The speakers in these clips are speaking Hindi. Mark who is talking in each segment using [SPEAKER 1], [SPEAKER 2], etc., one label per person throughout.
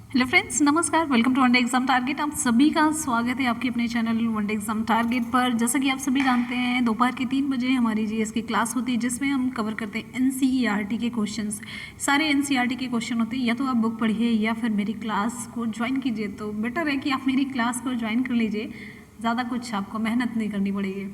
[SPEAKER 1] हेलो फ्रेंड्स, नमस्कार। Welcome to one day exam target. आप सभी का स्वागत है आपके अपने चैनल वनडे एग्जाम टारगेट पर। जैसा कि आप सभी जानते हैं, दोपहर के 3 बजे हमारी जीएस की क्लास होती है, जिसमें हम कवर करते हैं एनसीईआरटी के क्वेश्चंस। सारे एनसीईआरटी के क्वेश्चन होते हैं। या तो आप बुक पढ़िए या फिर मेरी क्लास को ज्वाइन कीजिए। तो बेटर है कि आप मेरी क्लास को ज्वाइन कर लीजिए, ज़्यादा कुछ आपको मेहनत नहीं करनी पड़ेगी।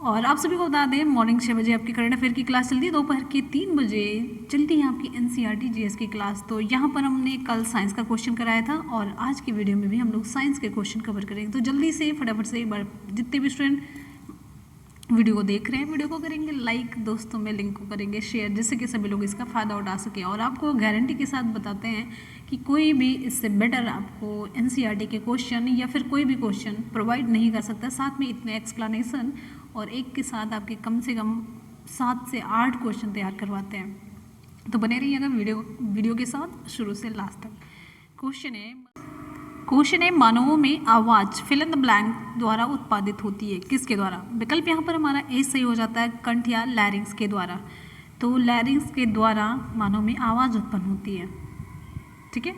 [SPEAKER 1] और आप सभी को बता दें, मॉर्निंग 6 बजे आपकी करंट अफेयर की क्लास चलती है, दोपहर के 3 बजे चलती है आपकी एनसीईआरटी जीएस की क्लास। तो यहाँ पर हमने कल साइंस का क्वेश्चन कराया था और आज की वीडियो में भी हम लोग साइंस के क्वेश्चन कवर करेंगे। तो जल्दी से फटाफट से एक बार जितने भी स्टूडेंट वीडियो को देख रहे हैं, वीडियो को करेंगे लाइक, दोस्तों में लिंक को करेंगे शेयर, जिससे कि सभी लोग इसका फ़ायदा उठा सकें। और आपको गारंटी के साथ बताते हैं कि कोई भी इससे बेटर आपको एनसीईआरटी के क्वेश्चन या फिर कोई भी क्वेश्चन प्रोवाइड नहीं कर सकता। साथ में इतने एक्सप्लेनेशन और एक के साथ आपके कम से कम 7 से 8 क्वेश्चन तैयार करवाते हैं। तो बने रहिएगा वीडियो के साथ शुरू से लास्ट तक। क्वेश्चन है मानवों में आवाज़ फिल इन द ब्लैंक द्वारा उत्पादित होती है, किसके द्वारा? विकल्प यहाँ पर हमारा ए सही हो जाता है, कंठ या लैरिंग्स के द्वारा। तो लैरिंग्स के द्वारा मानव में आवाज़ उत्पन्न होती है, ठीक है।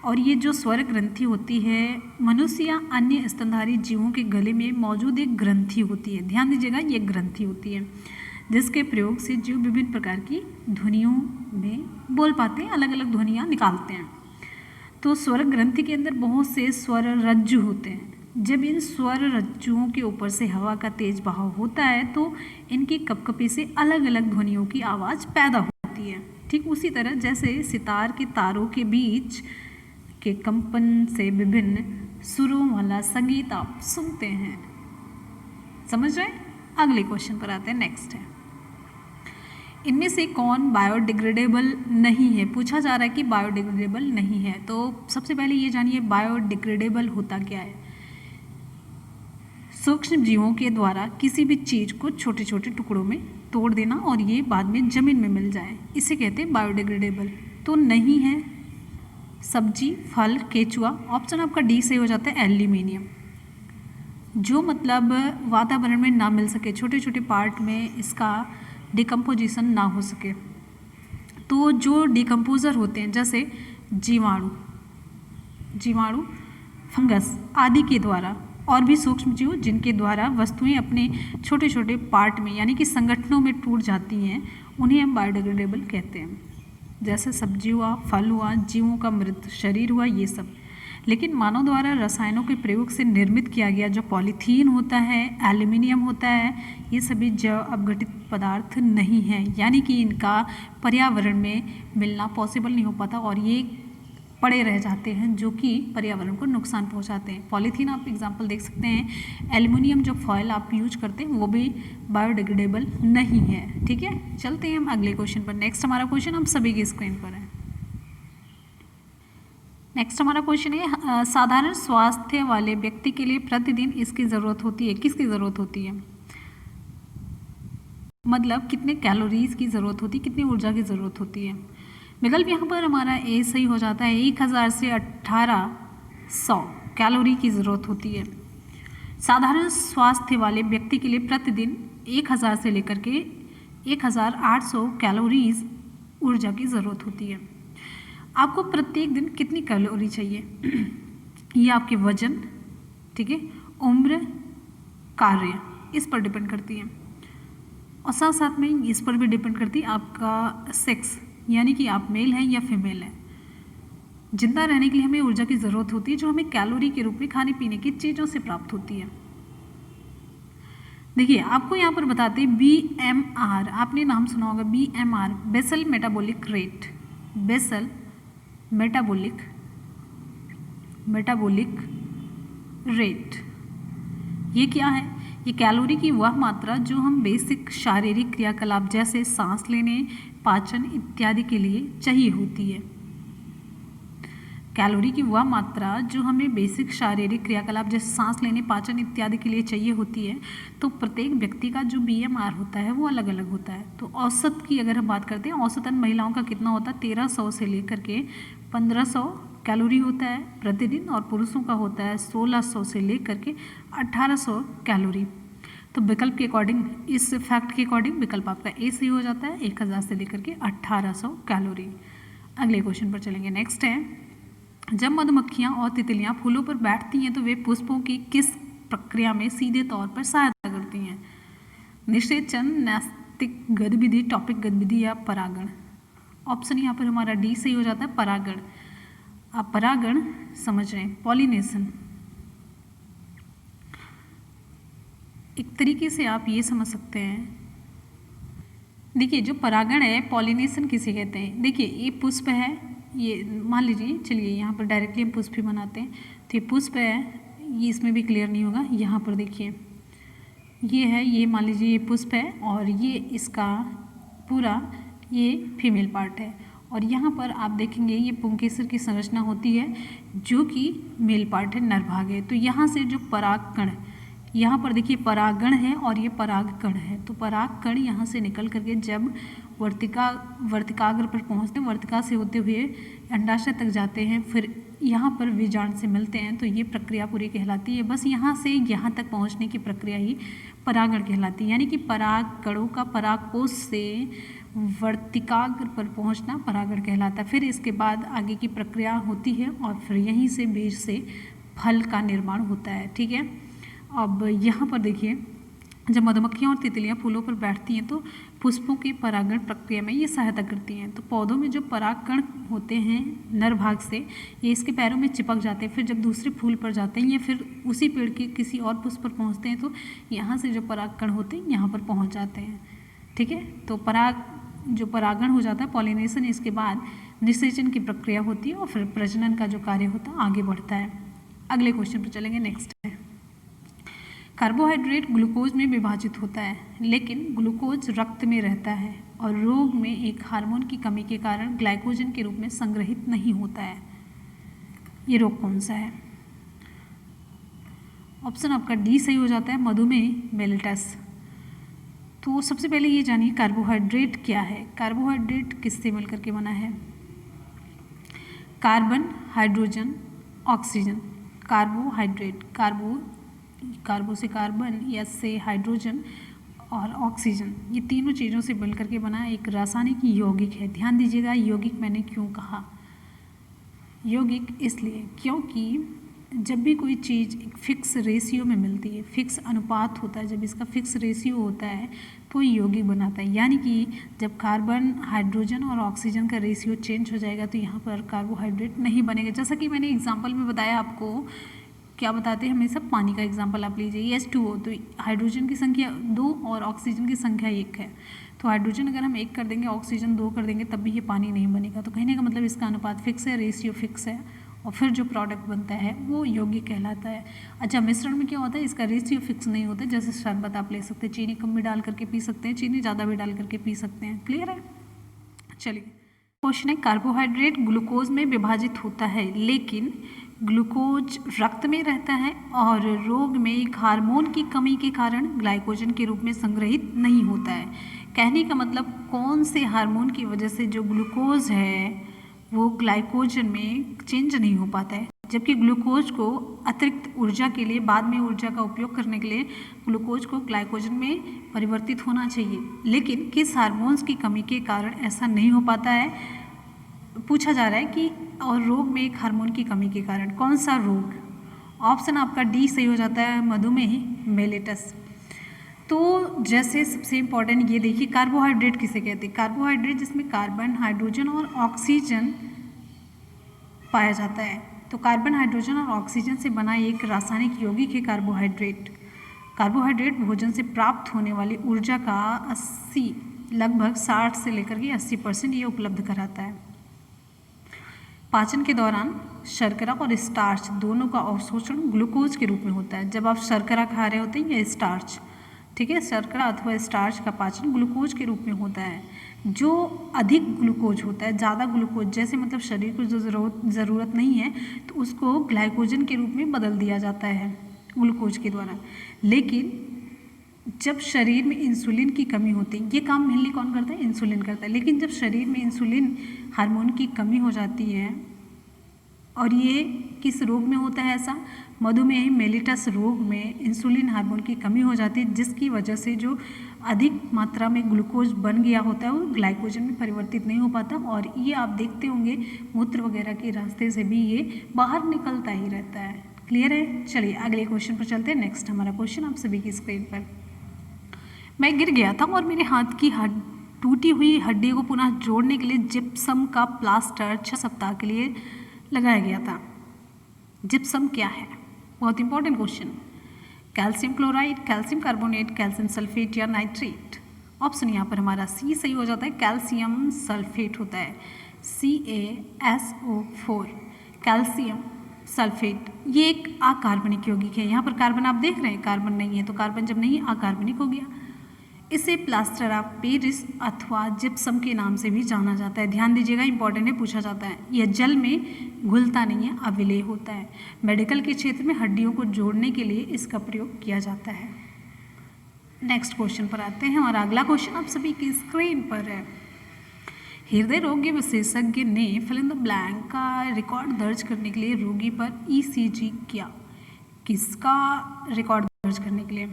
[SPEAKER 1] और ये जो स्वर ग्रंथि होती है, मनुष्य या अन्य स्तनधारी जीवों के गले में मौजूद एक ग्रंथि होती है। ध्यान दीजिएगा, ये ग्रंथि होती है जिसके प्रयोग से जीव विभिन्न प्रकार की ध्वनियों में बोल पाते हैं, अलग अलग ध्वनियाँ निकालते हैं। तो स्वर ग्रंथि के अंदर बहुत से स्वर रज्जु होते हैं। जब इन स्वर रज्जुओं के ऊपर से हवा का तेज बहाव होता है तो इनकी कपकपी से अलग अलग ध्वनियों की आवाज़ पैदा होती है। ठीक उसी तरह जैसे सितार के तारों के बीच के कंपन से विभिन्न सुरों वाला संगीत आप सुनते हैं। समझ रहे हैं? अगले क्वेश्चन पर आते हैं। नेक्स्ट है, इनमें से कौन बायोडिग्रेडेबल नहीं है? पूछा जा रहा है कि बायोडिग्रेडेबल नहीं है। तो सबसे पहले ये जानिए बायोडिग्रेडेबल होता क्या है। सूक्ष्म जीवों के द्वारा किसी भी चीज़ को छोटे छोटे टुकड़ों में तोड़ देना और ये बाद में जमीन में मिल जाए, इसे कहते हैं बायोडिग्रेडेबल। तो नहीं है सब्जी, फल, केचुआ। ऑप्शन आपका डी से हो जाता है एल्यूमिनियम, जो मतलब वातावरण में ना मिल सके, छोटे छोटे पार्ट में इसका डिकम्पोजिशन ना हो सके। तो जो डिकम्पोजर होते हैं जैसे जीवाणु, फंगस आदि के द्वारा, और भी सूक्ष्म जीव जिनके द्वारा वस्तुएं अपने छोटे छोटे पार्ट में यानी कि संगठनों में टूट जाती हैं, उन्हें हम बायोडिग्रेडेबल कहते हैं। जैसे सब्जी हुआ, फल हुआ, जीवों का मृत शरीर हुआ, ये सब। लेकिन मानव द्वारा रसायनों के प्रयोग से निर्मित किया गया जो पॉलीथीन होता है, एल्यूमिनियम होता है, ये सभी जैव अपघटित पदार्थ नहीं हैं, यानी कि इनका पर्यावरण में मिलना पॉसिबल नहीं हो पाता और ये पड़े रह जाते हैं, जो कि पर्यावरण को नुकसान पहुंचाते हैं। पॉलीथीन आप एग्जांपल देख सकते हैं। एल्यूमिनियम जो फॉयल आप यूज करते हैं वो भी बायोडिग्रेडेबल नहीं है, ठीक है। चलते हैं हम अगले क्वेश्चन पर। नेक्स्ट हमारा क्वेश्चन हम सभी की स्क्रीन पर है। नेक्स्ट हमारा क्वेश्चन है, साधारण स्वास्थ्य वाले व्यक्ति के लिए प्रतिदिन इसकी ज़रूरत होती है, किसकी ज़रूरत होती है? मतलब कितने कैलोरीज की ज़रूरत होती है, कितनी ऊर्जा की ज़रूरत होती है? विकल्प यहाँ पर हमारा ए सही हो जाता है, 1000 से 1800 कैलोरी की ज़रूरत होती है। साधारण स्वास्थ्य वाले व्यक्ति के लिए प्रतिदिन 1000 से लेकर के 1800 कैलोरीज ऊर्जा की ज़रूरत होती है। आपको प्रत्येक दिन कितनी कैलोरी चाहिए ये आपके वजन, ठीक है, उम्र, कार्य, इस पर डिपेंड करती है। और साथ साथ में इस पर भी डिपेंड करती है आपका सेक्स, यानी कि आप मेल हैं या फीमेल हैं। जिंदा रहने के लिए हमें ऊर्जा की ज़रूरत होती है, जो हमें कैलोरी के रूप में खाने पीने की चीज़ों से प्राप्त होती है। देखिए, आपको यहाँ पर बताते हैं BMR, आपने नाम सुना होगा BMR, basal metabolic rate. Basal metabolic rate ये क्या है? ये कैलोरी की वह मात्रा जो हम बेसिक शारीरिक क्रियाकलाप जैसे सांस लेने, पाचन इत्यादि के लिए चाहिए होती है। कैलोरी की वह मात्रा जो हमें बेसिक शारीरिक क्रियाकलाप जैसे सांस लेने, पाचन इत्यादि के लिए चाहिए होती है। तो प्रत्येक व्यक्ति का जो BMR होता है वो अलग अलग होता है। तो औसत की अगर हम बात करते हैं, औसतन महिलाओं का कितना होता है? 1300 से लेकर के 1500 कैलोरी होता है प्रतिदिन, और पुरुषों का होता है 1600 से लेकर के 1800 कैलोरी। तो विकल्प के अकॉर्डिंग, इस फैक्ट के अकॉर्डिंग विकल्प आपका ए सही हो जाता है, 1000 से लेकर के 1800 कैलोरी। अगले क्वेश्चन पर चलेंगे। नेक्स्ट है, जब मधुमक्खियाँ और तितलियाँ फूलों पर बैठती हैं तो वे पुष्पों की किस प्रक्रिया में सीधे तौर पर सहायता करती हैं? निषेचन, न्यस्तिक गतिविधि, टॉपिक गतिविधि या परागण? ऑप्शन यहाँ पर हमारा डी सही हो जाता है, परागण। आप परागण समझ रहे हैं, पॉलिनेशन। एक तरीके से आप ये समझ सकते हैं, देखिए जो परागण है, पॉलिनेशन किसे कहते हैं? देखिए ये पुष्प है, ये मान लीजिए, चलिए यहाँ पर डायरेक्टली हम पुष्प ही बनाते हैं। तो ये पुष्प है, ये इसमें भी क्लियर नहीं होगा। यहाँ पर देखिए ये है, ये मान लीजिए ये पुष्प है और ये इसका पूरा ये फीमेल पार्ट है। और यहाँ पर आप देखेंगे ये पुंकेसर की संरचना होती है जो कि मेल पार्ट है, नर भाग है। तो यहाँ से जो परागकण, यहाँ पर देखिए परागण है और ये परागकण है। तो परागकण यहाँ से निकल करके जब वर्तिकाग्र पर पहुँचते हैं, वर्तिका से होते हुए अंडाशय तक जाते हैं, फिर यहाँ पर बीजांड से मिलते हैं, तो ये प्रक्रिया पूरी कहलाती है। बस यहाँ से यहाँ तक पहुँचने की प्रक्रिया ही परागण कहलाती है। यानी कि परागकणों का परागकोश से वर्तिकाग्र पर पहुँचना परागण कहलाता है। फिर इसके बाद आगे की प्रक्रिया होती है और फिर यहीं से बीज से फल का निर्माण होता है। ठीक है, अब यहाँ पर देखिए जब मधुमक्खियाँ और तितलियाँ फूलों पर बैठती हैं तो पुष्पों की परागण प्रक्रिया में ये सहायता करती हैं। तो पौधों में जो परागकण होते हैं नर भाग से, ये इसके पैरों में चिपक जाते हैं, फिर जब दूसरे फूल पर जाते हैं या फिर उसी पेड़ के किसी और पुष्प पर पहुँचते हैं तो यहाँ से जो परागकण होते हैं यहाँ पर पहुँच जाते हैं। ठीक है, तो जो परागण हो जाता है, पॉलिनेशन, इसके बाद निषेचन की प्रक्रिया होती है और फिर प्रजनन का जो कार्य होता है आगे बढ़ता है। अगले क्वेश्चन पर चलेंगे, नेक्स्ट है, कार्बोहाइड्रेट ग्लूकोज में विभाजित होता है लेकिन ग्लूकोज रक्त में रहता है और रोग में एक हार्मोन की कमी के कारण ग्लाइकोजन के रूप में संग्रहित नहीं होता है। ये रोग कौन सा है? ऑप्शन आपका डी सही हो जाता है, मधुमेह मेलिटस। तो सबसे पहले ये जानिए कार्बोहाइड्रेट क्या है। कार्बोहाइड्रेट किससे मिल करके बना है? Carbon, hydrogen, oxygen. कार्बोहाइड्रेट, कार्बो से कार्बन, एस से हाइड्रोजन और ऑक्सीजन, ये तीनों चीज़ों से मिल करके बना एक रासायनिक यौगिक है। ध्यान दीजिएगा यौगिक मैंने क्यों कहा, यौगिक इसलिए क्योंकि जब भी कोई चीज़ एक फिक्स रेशियो में मिलती है, फिक्स अनुपात होता है, जब इसका फिक्स रेशियो होता है तो यौगिक बनाता है। यानी कि जब कार्बन, हाइड्रोजन और ऑक्सीजन का रेशियो चेंज हो जाएगा तो यहाँ पर कार्बोहाइड्रेट नहीं बनेगा। जैसा कि मैंने एग्जाम्पल में बताया आपको, क्या बताते हैं हमेशा, पानी का एग्जाम्पल आप लीजिए, H2O, तो हाइड्रोजन की संख्या 2 और ऑक्सीजन की संख्या 1 है। तो हाइड्रोजन अगर हम 1 कर देंगे, ऑक्सीजन 2 कर देंगे, तब भी ये पानी नहीं बनेगा। तो कहने का मतलब इसका अनुपात फिक्स है, रेशियो फिक्स है और फिर जो प्रोडक्ट बनता है वो यौगिक कहलाता है। अच्छा, मिश्रण में क्या होता है, इसका रेशियो फिक्स नहीं होता। जैसे शरबत आप ले सकते हैं, चीनी कम भी डाल करके पी सकते हैं, चीनी ज़्यादा भी डाल करके पी सकते हैं। क्लियर है? चलिए, क्वेश्चन है, कार्बोहाइड्रेट ग्लूकोज में विभाजित होता है लेकिन ग्लूकोज रक्त में रहता है और रोग में एक हार्मोन की कमी के कारण ग्लाइकोजन के रूप में संग्रहित नहीं होता है। कहने का मतलब कौन से हार्मोन की वजह से जो ग्लूकोज है वो ग्लाइकोजन में चेंज नहीं हो पाता है, जबकि ग्लूकोज को अतिरिक्त ऊर्जा के लिए, बाद में ऊर्जा का उपयोग करने के लिए ग्लूकोज को ग्लाइकोजन में परिवर्तित होना चाहिए, लेकिन किस हार्मोन्स की कमी के कारण ऐसा नहीं हो पाता है। पूछा जा रहा है कि और रोग में एक हार्मोन की कमी के कारण, कौन सा रोग? ऑप्शन आपका डी सही हो जाता है, मधुमेह मेलिटस। तो जैसे सबसे इम्पॉर्टेंट ये देखिए, कार्बोहाइड्रेट किसे कहते हैं? कार्बोहाइड्रेट जिसमें कार्बन, हाइड्रोजन और ऑक्सीजन पाया जाता है। तो कार्बन, हाइड्रोजन और ऑक्सीजन से बना एक रासायनिक यौगिक है कार्बोहाइड्रेट। कार्बोहाइड्रेट भोजन से प्राप्त होने वाली ऊर्जा का लगभग 60 से लेकर के 80% ये उपलब्ध कराता है। पाचन के दौरान शर्करा और स्टार्च दोनों का अवशोषण ग्लूकोज के रूप में होता है। जब आप शर्करा खा रहे होते हैं या स्टार्च, ठीक है, शर्करा अथवा स्टार्च का पाचन ग्लूकोज के रूप में होता है। जो अधिक ग्लूकोज होता है, ज़्यादा ग्लूकोज, जैसे मतलब शरीर को जो ज़रूरत नहीं है तो उसको ग्लाइकोजन के रूप में बदल दिया जाता है ग्लूकोज के द्वारा। लेकिन जब शरीर में इंसुलिन की कमी होती है, ये काम मेनली कौन करता है? इंसुलिन करता है। लेकिन जब शरीर में इंसुलिन हार्मोन की कमी हो जाती है, और ये किस रोग में होता है ऐसा? मधुमेह मेलिटस रोग में इंसुलिन हार्मोन की कमी हो जाती है, जिसकी वजह से जो अधिक मात्रा में ग्लूकोज बन गया होता है, वो ग्लाइकोजन में परिवर्तित नहीं हो पाता, और ये आप देखते होंगे मूत्र वगैरह के रास्ते से भी ये बाहर निकलता ही रहता है। क्लियर है? चलिए अगले क्वेश्चन पर चलते हैं। नेक्स्ट हमारा क्वेश्चन आप सभी की स्क्रीन पर। मैं गिर गया था और मेरे हाथ की टूटी हुई हड्डी को पुनः जोड़ने के लिए जिप्सम का प्लास्टर 6 सप्ताह के लिए लगाया गया था। जिप्सम क्या है? बहुत important question. Calcium chloride, calcium carbonate, calcium sulphate या नाइट्रेट? ऑप्शन यहाँ पर हमारा सी सही हो जाता है, कैल्शियम सल्फेट होता है, CaSO4 कैल्शियम सल्फेट। ये एक अकार्बनिक यौगिक है। यहाँ पर कार्बन आप देख रहे हैं, कार्बन नहीं है, तो कार्बन जब नहीं अकार्बनिक हो गया। इसे प्लास्टर ऑफ पेरिस अथवा जिप्सम के नाम से भी जाना जाता है। ध्यान दीजिएगा, इंपॉर्टेंट है, पूछा जाता है। यह जल में घुलता नहीं है, अविलेय होता है। मेडिकल के क्षेत्र में हड्डियों को जोड़ने के लिए इसका प्रयोग किया जाता है। नेक्स्ट क्वेश्चन पर आते हैं और अगला क्वेश्चन आप सभी की स्क्रीन पर है। हृदय रोगी विशेषज्ञ ने फिल इन द ब्लैंक का रिकॉर्ड दर्ज करने के लिए रोगी पर ECG किया। किसका रिकॉर्ड दर्ज करने के लिए?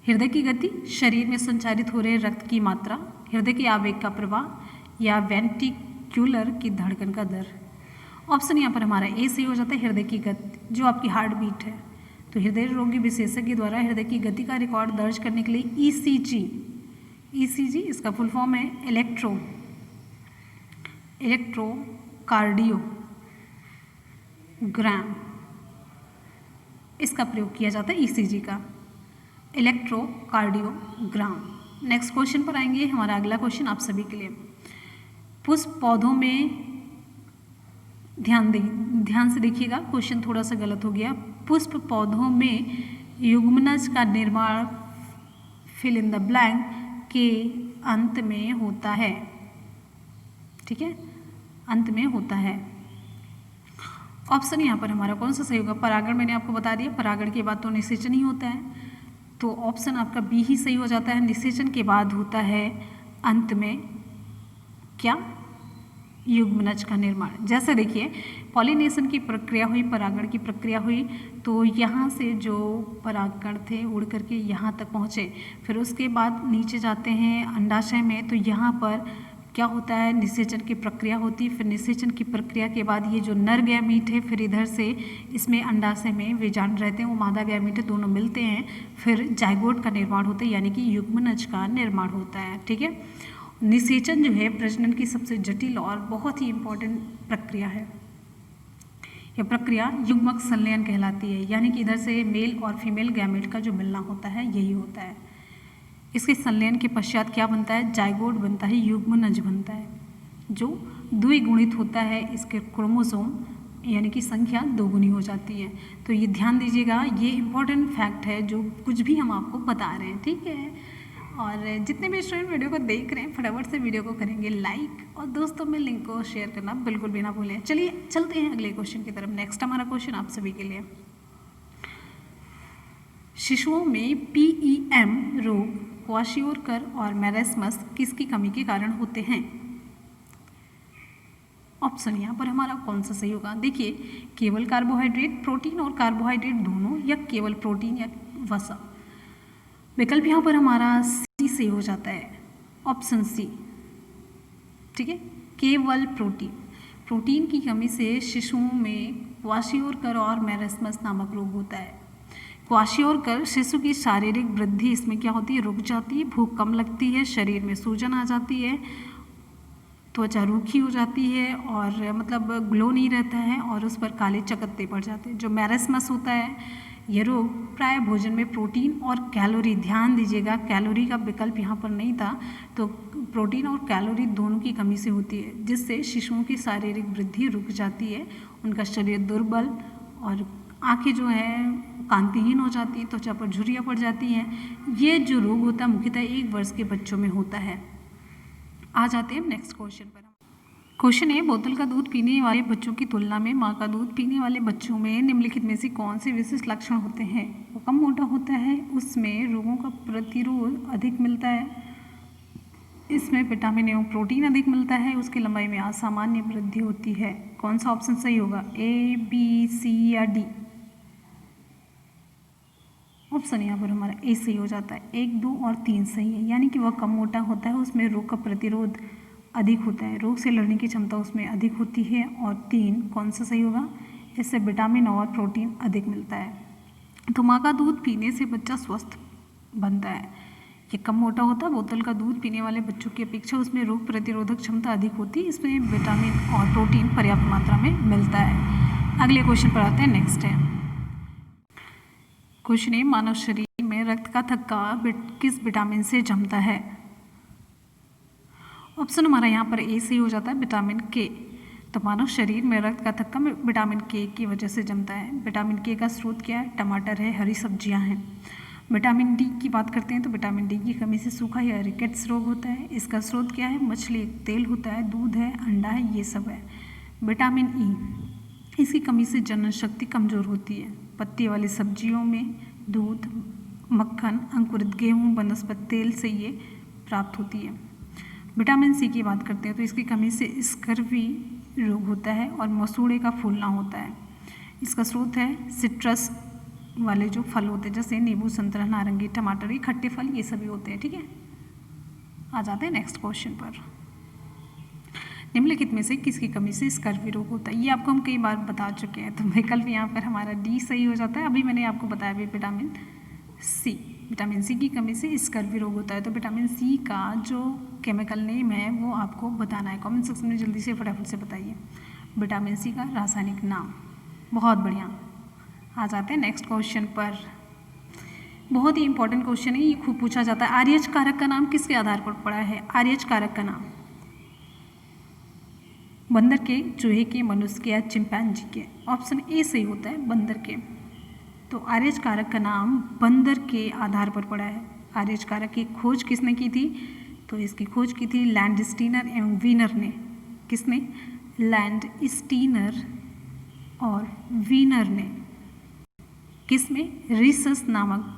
[SPEAKER 1] हृदय की गति, शरीर में संचारित हो रहे रक्त की मात्रा, हृदय के आवेग का प्रवाह या वेंट्रिक्युलर की धड़कन का दर? ऑप्शन यहाँ पर हमारा ए सही हो जाता है, हृदय की गति, जो आपकी हार्ट बीट है। तो हृदय रोगी विशेषज्ञ द्वारा हृदय की गति का रिकॉर्ड दर्ज करने के लिए ECG इसका फुल फॉर्म है इलेक्ट्रोकार्डियोग्राम, इसका प्रयोग किया जाता है ECG का, इलेक्ट्रोकार्डियोग्राम। नेक्स्ट क्वेश्चन पर आएंगे। हमारा अगला क्वेश्चन आप सभी के लिए। पुष्प पौधों में, ध्यान से देखिएगा, क्वेश्चन थोड़ा सा गलत हो गया। पुष्प पौधों में युग्मनज का निर्माण फिल इन द ब्लैंक के अंत में होता है। ठीक है, अंत में होता है। ऑप्शन यहाँ पर हमारा कौन सा सही होगा? परागण मैंने आपको बता दिया, परागण के बाद तो निषेचन ही होता है, तो ऑप्शन आपका बी ही सही हो जाता है। निषेचन के बाद होता है अंत में क्या? युग्मनज का निर्माण। जैसे देखिए, पॉलिनेशन की प्रक्रिया हुई, परागण की प्रक्रिया हुई, तो यहाँ से जो परागकण थे उड़ करके यहाँ तक पहुँचे, फिर उसके बाद नीचे जाते हैं अंडाशय में, तो यहाँ पर क्या होता है? निषेचन की प्रक्रिया होती है। फिर निषेचन की प्रक्रिया के बाद ये जो नर गैमीट है, फिर इधर से इसमें अंडाशय में बीजाणु रहते हैं, वो मादा गैमीट है, दोनों मिलते हैं, फिर जाइगोट का निर्माण होता है, यानी कि युग्मनज का निर्माण होता है। ठीक है, निषेचन जो है प्रजनन की सबसे जटिल और बहुत ही इम्पोर्टेंट प्रक्रिया है। यह प्रक्रिया युग्मक संलयन कहलाती है, यानी कि इधर से मेल और फीमेल गैमेट का जो मिलना होता है यही होता है। इसके संलयन के पश्चात क्या बनता है? जाइगोट बनता है, युग्मनज बनता है, जो द्विगुणित होता है। इसके क्रोमोसोम यानी कि संख्या दोगुनी हो जाती है। तो ये ध्यान दीजिएगा, ये इम्पोर्टेंट फैक्ट है जो कुछ भी हम आपको बता रहे हैं। ठीक है, और जितने भी स्टूडेंट वीडियो को देख रहे हैं फटाफट से वीडियो को करेंगे लाइक, और दोस्तों में लिंक को शेयर करना बिल्कुल भी ना भूलें। चलिए चलते हैं अगले क्वेश्चन की तरफ। नेक्स्ट हमारा क्वेश्चन आप सभी के लिए। शिशुओं में PEM रोग, क्वाशियोरकर और मैरेस्मस किसकी कमी के कारण होते हैं? ऑप्शन यहाँ पर हमारा कौन सा सही होगा? देखिए, केवल कार्बोहाइड्रेट, प्रोटीन और कार्बोहाइड्रेट दोनों, या केवल प्रोटीन या वसा? विकल्प यहाँ पर हमारा सी सही हो जाता है, ऑप्शन सी। ठीक है, केवल प्रोटीन की कमी से शिशुओं में क्वाशियोरकर और मैरेस्मस नामक रोग होता है। क्वाशियोरकर शिशु की शारीरिक वृद्धि इसमें क्या होती है? रुक जाती है, भूख कम लगती है, शरीर में सूजन आ जाती है, त्वचा रूखी हो जाती है, और मतलब ग्लो नहीं रहता है, और उस पर काले चकत्ते पड़ जाते हैं। जो मैरेस्मस होता है, यह रोग प्राय भोजन में प्रोटीन और कैलोरी, ध्यान दीजिएगा कैलोरी का विकल्प यहाँ पर नहीं था, तो प्रोटीन और कैलोरी दोनों की कमी से होती है, जिससे शिशुओं की शारीरिक वृद्धि रुक जाती है, उनका शरीर दुर्बल, और आंखें जो है कांतिहीन हो जाती है, त्वचा पर झुर्रियाँ पड़ जाती हैं। ये जो रोग होता है मुख्यतः 1 वर्ष के बच्चों में होता है। आ जाते हैं नेक्स्ट क्वेश्चन पर। क्वेश्चन है, बोतल का दूध पीने वाले बच्चों की तुलना में माँ का दूध पीने वाले बच्चों में निम्नलिखित में से कौन से विशिष्ट लक्षण होते हैं? वो कम मोटा होता है, उसमें रोगों का प्रतिरोध अधिक मिलता है, इसमें विटामिन एवं प्रोटीन अधिक मिलता है, उसकी लंबाई में असामान्य वृद्धि होती है। कौन सा ऑप्शन सही होगा? A, B, C या D? ऑप्शन यहाँ पर हमारा ए सही हो जाता है। 1, 2 और 3 सही है, यानी कि वह कम मोटा होता है, उसमें रोग का प्रतिरोध अधिक होता है, रोग से लड़ने की क्षमता उसमें अधिक होती है। और 3 कौन सा सही होगा? इससे विटामिन और प्रोटीन अधिक मिलता है। तो माँ का दूध पीने से बच्चा स्वस्थ बनता है। ये कम मोटा होता है, बोतल का दूध पीने वाले बच्चों की अपेक्षा उसमें रोग प्रतिरोधक क्षमता अधिक होती है, इसमें विटामिन और प्रोटीन पर्याप्त मात्रा में मिलता है। अगले क्वेश्चन पर आते हैं। नेक्स्ट है क्वेश्चन है, मानव शरीर में रक्त का थक्का किस विटामिन से जमता है? ऑप्शन हमारा यहाँ पर ए सही हो जाता है, विटामिन के। तो मानव शरीर में रक्त का थक्का विटामिन के की वजह से जमता है। विटामिन के का स्रोत क्या है? टमाटर है, हरी सब्जियां हैं। विटामिन डी की बात करते हैं तो विटामिन डी की कमी से सूखा या रिकेट्स रोग होता है। इसका स्रोत क्या है? मछली, तेल होता है, दूध है, अंडा है, ये सब है। विटामिन ई, इसकी कमी से जनन शक्ति कमज़ोर होती है। पत्ती वाली सब्जियों में दूध, मक्खन, अंकुरित गेहूँ, वनस्पति तेल से ये प्राप्त होती है। विटामिन सी की बात करते हैं तो इसकी कमी से स्कर्वी रोग होता है और मसूड़े का फूलना होता है। इसका स्रोत है सिट्रस वाले जो फल होते हैं, जैसे नींबू, संतरा, नारंगी, टमाटर, ये खट्टे फल ये सभी होते हैं। ठीक है, आ जाते हैं नेक्स्ट क्वेश्चन पर। निम्नलिखित में से किसकी कमी से स्कर्वी रोग होता है? ये आपको हम कई बार बता चुके हैं, तो विकल्प यहाँ पर हमारा डी सही हो जाता है। अभी मैंने आपको बताया भी विटामिन सी, विटामिन सी की कमी से स्कर्वी रोग होता है। तो विटामिन सी का जो केमिकल नेम है वो आपको बताना है, कमेंट सेक्शन में जल्दी से फटाफट से बताइए विटामिन सी का रासायनिक नाम। बहुत बढ़िया, आ जाते हैं नेक्स्ट क्वेश्चन पर। बहुत ही इंपॉर्टेंट क्वेश्चन है, ये खूब पूछा जाता है। आर्यच कारक का नाम किसके आधार पर पड़ा है? आर्यच कारक का नाम बंदर के, चूहे के, मनुष्य के या चिंपैंजी के? ऑप्शन ए सही होता है, बंदर के। तो आर्यच कारक का नाम बंदर के आधार पर पड़ा है। आर्यच कारक की खोज किसने की थी? तो इसकी खोज की थी लैंडस्टीनर एवं वीनर ने। किसने? लैंडस्टीनर और वीनर ने। किसमें? रिसस नामक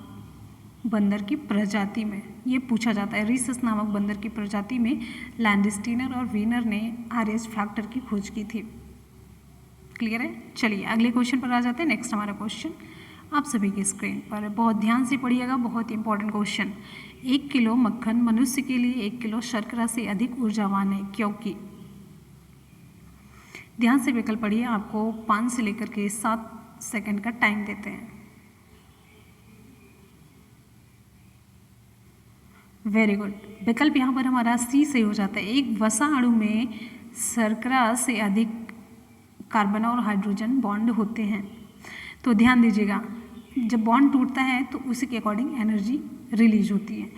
[SPEAKER 1] बंदर की प्रजाति में। ये पूछा जाता है, रिसस नामक बंदर की प्रजाति में लैंडस्टीनर और वीनर ने आर्यच फैक्टर की खोज की थी। क्लियर है? चलिए अगले क्वेश्चन पर आ जाते हैं। नेक्स्ट हमारा क्वेश्चन आप सभी की स्क्रीन पर, बहुत ध्यान से पढ़िएगा, बहुत ही इंपॉर्टेंट क्वेश्चन। 1 किलो मक्खन मनुष्य के लिए 1 किलो शर्करा से अधिक ऊर्जावान है, क्योंकि? ध्यान से विकल्प पढ़िए, आपको 5 से लेकर के 7 सेकंड का टाइम देते हैं। वेरी गुड, विकल्प यहाँ पर हमारा सी सही हो जाता है। एक वसा अणु में शर्करा से अधिक कार्बन और हाइड्रोजन बॉन्ड होते हैं। तो ध्यान दीजिएगा, जब बॉन्ड टूटता है तो उसी के अकॉर्डिंग एनर्जी रिलीज होती है।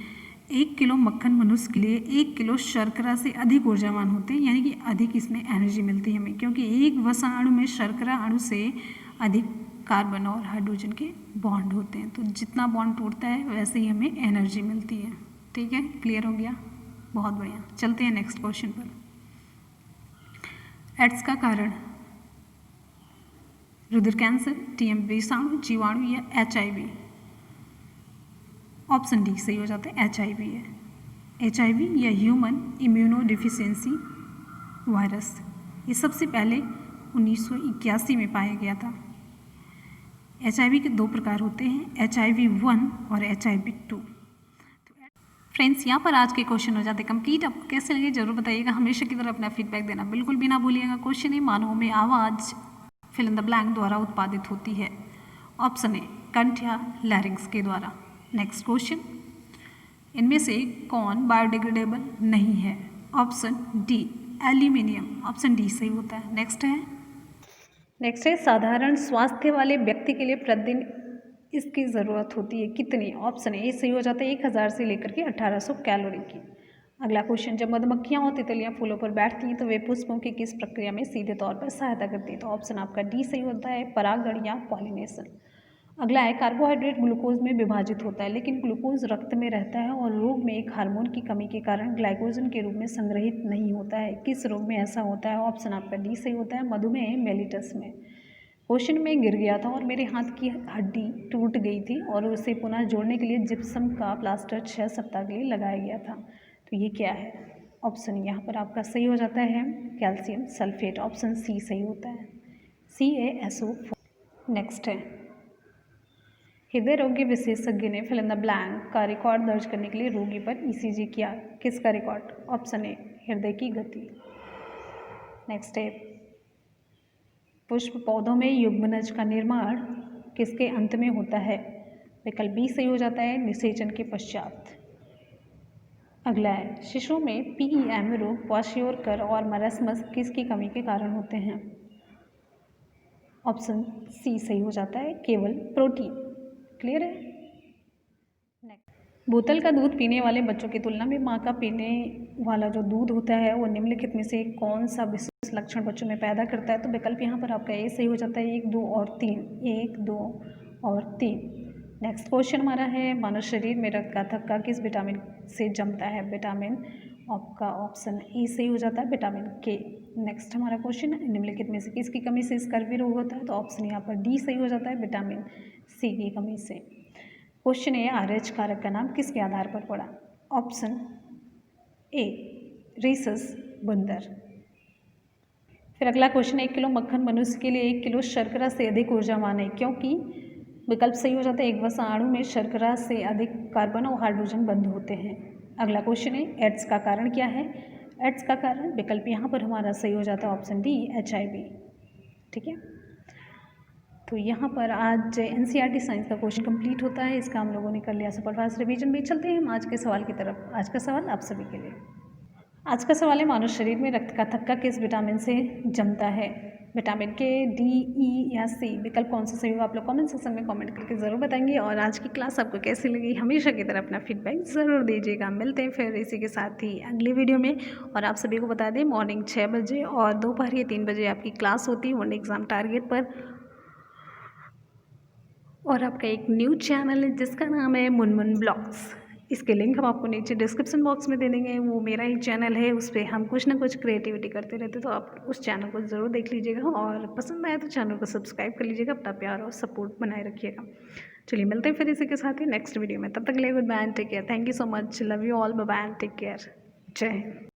[SPEAKER 1] 1 किलो मक्खन मनुष्य के लिए 1 किलो शर्करा से अधिक ऊर्जावान होते हैं, यानी कि अधिक इसमें एनर्जी मिलती है हमें, क्योंकि एक वसा अणु में शर्करा अणु से अधिक कार्बन और हाइड्रोजन के बॉन्ड होते हैं। तो जितना बॉन्ड टूटता है वैसे ही हमें एनर्जी मिलती है। ठीक है, क्लियर हो गया? बहुत बढ़िया, चलते हैं नेक्स्ट क्वेश्चन पर। एड्स का कारण रुधिर कैंसर, टीएम विषाणु, जीवाणु या HIV? ऑप्शन डी सही हो जाता है, HIV है। HIV या ह्यूमन इम्यूनो डिफिशियंसी वायरस, ये सबसे पहले 1981 में पाया गया था। HIV के 2 प्रकार होते हैं, HIV-1 और HIV-2। फ्रेंड्स, यहाँ पर आज के क्वेश्चन हो जाते कंप्लीट। आपको कैसे लगे जरूर बताइएगा, हमेशा की तरह अपना फीडबैक देना बिल्कुल भी ना भूलिएगा। क्वेश्चन है, मानवों में आवाज़ फिल इन द ब्लैंक द्वारा उत्पादित होती है। ऑप्शन ए कंठ या लैरिंग्स के द्वारा। नेक्स्ट क्वेश्चन, इनमें से कौन बायोडिग्रेडेबल नहीं है? Option D aluminium, option D सही होता है। नेक्स्ट है साधारण स्वास्थ्य वाले व्यक्ति के लिए प्रतिदिन इसकी ज़रूरत होती है कितनी? ऑप्शन ए सही हो जाता है 1000 से लेकर के 1800 कैलोरी की। अगला क्वेश्चन, जब मधुमक्खियाँ और तितलियाँ फूलों पर बैठती हैं तो वे पुष्पों की किस प्रक्रिया में सीधे तौर पर सहायता करती है? तो ऑप्शन आपका डी सही होता है, परागण या पॉलिनेशन। अगला है कार्बोहाइड्रेट ग्लूकोज में विभाजित होता है, लेकिन ग्लूकोज रक्त में रहता है और रोग में एक हार्मोन की कमी के कारण ग्लाइकोजन के रूप में संग्रहित नहीं होता है। किस रोग में ऐसा होता है? ऑप्शन आपका डी सही होता है, मधुमेह मेलिटस में। क्वेश्चन में गिर गया था और मेरे हाथ की हड्डी टूट गई थी और उसे पुनः जोड़ने के लिए जिप्सम का प्लास्टर 6 सप्ताह के लिए लगाया गया था। तो ये क्या है? ऑप्शन यहाँ पर आपका सही हो जाता है कैल्शियम सल्फेट, ऑप्शन सी सही होता है, CaSO4। नेक्स्ट है, हृदय रोग के विशेषज्ञ ने फिल इन द ब्लैंक का रिकॉर्ड दर्ज करने के लिए रोगी पर ईसीजी किया। किसका रिकॉर्ड? ऑप्शन ए हृदय की गति। नेक्स्ट है पुष्प पौधों में युग्मनज का निर्माण किसके अंत में होता है? विकल्प बी सही हो जाता है निषेचन के पश्चात। अगला है शिशुओं में पीईएम रोग, क्वाशियोरकर और मरस्मस किसकी कमी के कारण होते हैं? ऑप्शन सी सही हो जाता है केवल प्रोटीन। क्लियर है? नेक्स्ट बोतल का दूध पीने वाले बच्चों की तुलना में माँ का पीने वाला जो दूध होता है वो निम्नलिखित में से कौन सा विशेष लक्षण बच्चों में पैदा करता है? तो विकल्प यहाँ पर आपका ए सही हो जाता है 1, 2 और 3। 1, 2 और 3। नेक्स्ट क्वेश्चन हमारा है मानव शरीर में रक्त का थक्का किस विटामिन से जमता है? विटामिन आपका ऑप्शन ए सही हो जाता है विटामिन के। नेक्स्ट हमारा क्वेश्चन निम्नलिखित में से किसकी कमी से स्कर्वी रोग होता है? तो ऑप्शन यहाँ पर डी सही हो जाता है विटामिन सी की कमी से। क्वेश्चन है RH कारक का नाम किसके आधार पर पड़ा? ऑप्शन ए रीसस बंदर। फिर अगला क्वेश्चन 1 किलो मक्खन मनुष्य के लिए 1 किलो शर्करा से अधिक ऊर्जावान है क्योंकि? विकल्प सही हो जाता है एक वसा अणु में शर्करा से अधिक कार्बन और हाइड्रोजन बंध होते हैं। अगला क्वेश्चन है एड्स का कारण क्या है? एड्स का कारण विकल्प यहाँ पर हमारा सही हो जाता है ऑप्शन डी HIV। ठीक है, तो यहाँ पर आज NCERT साइंस का क्वेश्चन कंप्लीट होता है। इसका हम लोगों ने कर लिया सुपरफास्ट रिवीजन भी। चलते हैं हम आज के सवाल की तरफ। आज का सवाल आप सभी के लिए। आज का सवाल है मानव शरीर में रक्त का थक्का किस विटामिन से जमता है? विटामिन के, डी, ई या सी? विकल्प कौन सा सही होगा आप लोग कमेंट सेक्शन में कमेंट करके ज़रूर बताएंगे। और आज की क्लास आपको कैसी लगी हमेशा की तरह अपना फीडबैक ज़रूर दीजिएगा। मिलते हैं फिर इसी के साथ ही अगली वीडियो में। और आप सभी को बता दें मॉर्निंग 6 बजे और दोपहर के 3 बजे आपकी क्लास होती है वन एग्ज़ाम टारगेट पर। और आपका एक न्यू चैनल है जिसका नाम है मुनमुन ब्लॉग्स। इसके लिंक हम आपको नीचे डिस्क्रिप्शन बॉक्स में दे देंगे। वो मेरा ही चैनल है, उस पर हम कुछ ना कुछ क्रिएटिविटी करते रहते, तो आप उस चैनल को ज़रूर देख लीजिएगा। और पसंद आए तो चैनल को सब्सक्राइब कर लीजिएगा। अपना प्यार और सपोर्ट बनाए रखिएगा। चलिए मिलते हैं फिर इसी के साथ ही नेक्स्ट वीडियो में। तब तक के लिए good bye and take care. Thank you so much. Love you all. Bye bye and take care. जय हिंद।